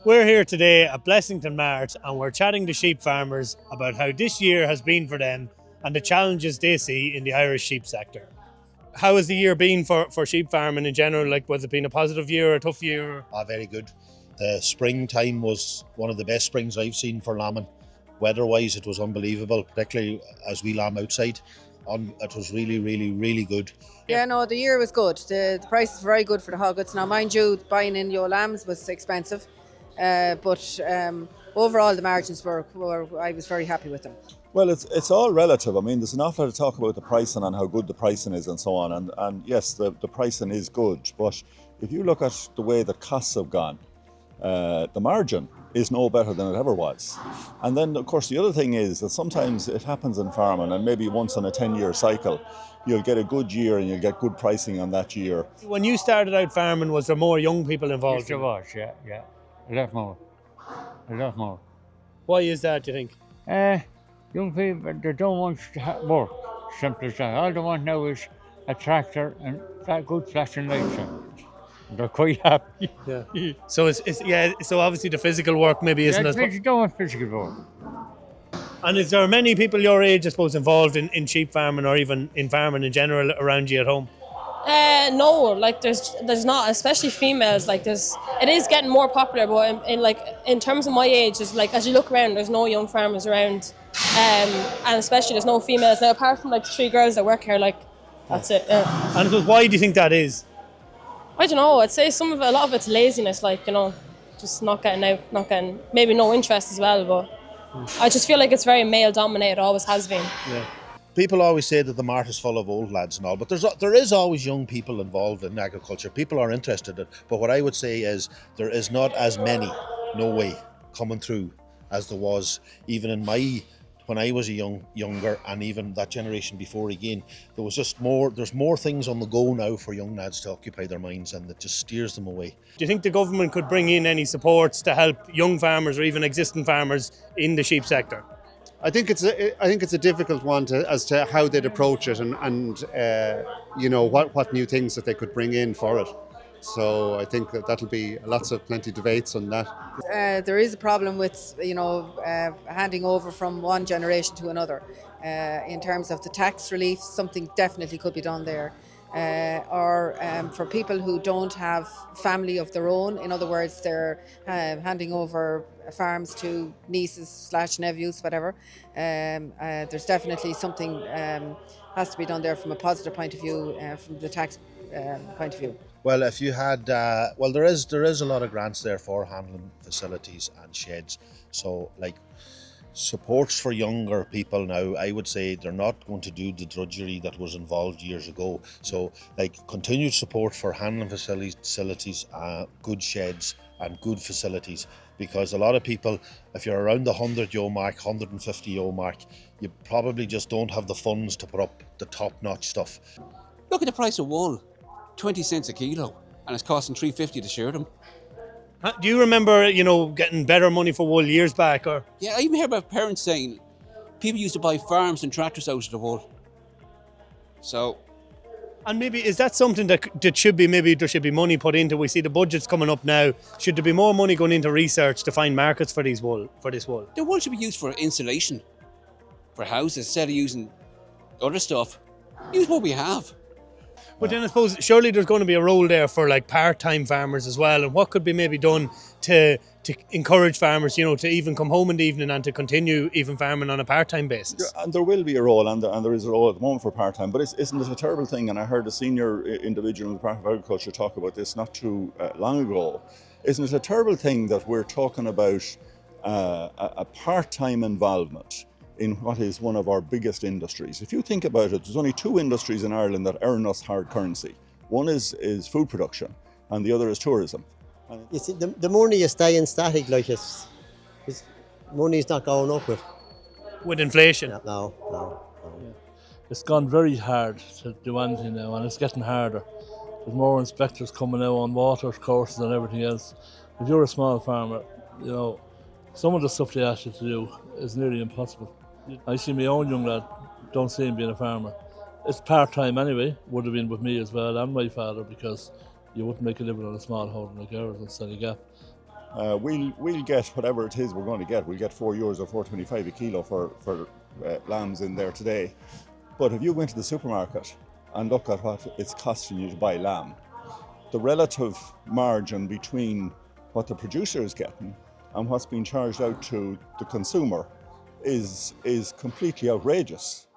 We're here today at Blessington Mart and we're chatting to sheep farmers about how this year has been for them and the challenges they see in the Irish sheep sector. How has the year been for sheep farming in general? Like, was it been a positive year or a tough year? Very good. The springtime was one of the best springs I've seen for lambing. Weather-wise, it was unbelievable, particularly as we lamb outside. It was really, really, really good. Yeah, no, the year was good. The price is very good for the hoggets. Now, mind you, buying in your lambs was expensive, but overall the margins were, I was very happy with them. Well, it's all relative. I mean, there's an awful lot of talk about the pricing and how good the pricing is and so on. And yes, the pricing is good. But if you look at the way the costs have gone, the margin is no better than it ever was. And then, of course, the other thing is that sometimes it happens in farming, and maybe once in a 10-year cycle, you'll get a good year and you'll get good pricing on that year. When you started out farming, was there more young people involved? Yes, there was, yeah. A lot more. A lot more. Why is that, do you think? Young people, they don't want to work, simple as that. All they want now is a tractor and that good flashing lights on. They're quite happy. Yeah. So so obviously the physical work maybe isn't as They don't want physical work. And is there many people your age, I suppose, involved in sheep farming or even in farming in general around you at home? No, like there's not, especially females. Like it is getting more popular, but in terms of my age, is like as you look around, there's no young farmers around, and especially there's no females now apart from like the 3 girls that work here. Like that's it. Yeah. And I suppose, why do you think that is? I don't know. I'd say a lot of it's laziness. Like just not getting out, not getting maybe no interest as well. But I just feel like it's very male dominated. Always has been. Yeah. People always say that the mart is full of old lads and all, but there is always young people involved in agriculture. People are interested in it, but what I would say is there is not as many, no way, coming through as there was even in when I was younger, and even that generation before again. There's more things on the go now for young lads to occupy their minds, and that just steers them away. Do you think the government could bring in any supports to help young farmers or even existing farmers in the sheep sector? I think it's a difficult one as to how they'd approach it and what new things that they could bring in for it. So I think that'll be plenty debates on that. There is a problem with handing over from one generation to another. In terms of the tax relief, something definitely could be done there. Or for people who don't have family of their own, in other words, they're handing over farms to nieces / nephews, whatever. There's definitely something has to be done there from a positive point of view, from the tax point of view. Well, if you had, there is a lot of grants there for handling facilities and sheds. So, like, supports for younger people now, I would say they're not going to do the drudgery that was involved years ago. So, like, continued support for handling facilities, good sheds and good facilities. Because a lot of people, if you're around the 100 euro mark, 150 euro mark, you probably just don't have the funds to put up the top-notch stuff. Look at the price of wool, 20 cents a kilo, and it's costing $3.50 to shear them. Do you remember, getting better money for wool years back? Or Yeah, I even hear about parents saying people used to buy farms and tractors out of the wool. So, and maybe is that something that should be, maybe there should be money put into? We see the budget's coming up now. Should there be more money going into research to find markets for this wool? the wool should be used for insulation, for houses, instead of using other stuff. Use what we have. But then I suppose surely there's going to be a role there for like part-time farmers as well, and what could be maybe done to encourage farmers, to even come home in the evening and to continue even farming on a part-time basis. And there will be a role, and there is a role at the moment for part-time, but isn't it a terrible thing? And I heard a senior individual in the Department of Agriculture talk about this not too long ago. Isn't it a terrible thing that we're talking about a part-time involvement in what is one of our biggest industries? If you think about it, there's only 2 industries in Ireland that earn us hard currency. One is food production, and the other is tourism. You see, the money is staying static, like it's money's not going up With inflation? No. It's gone very hard to do anything now, and it's getting harder. There's more inspectors coming out on water courses and everything else. If you're a small farmer, some of the stuff they ask you to do is nearly impossible. I see my own young lad, don't see him being a farmer. It's part-time anyway, would have been with me as well and my father, because you wouldn't make a living on a small holding like ours in Sunny Gap. we'll get whatever it is we're going to get. We'll get €4 or €4.25 a kilo for lambs in there today. But if you went to the supermarket and look at what it's costing you to buy lamb, the relative margin between what the producer is getting and what's being charged out to the consumer is completely outrageous.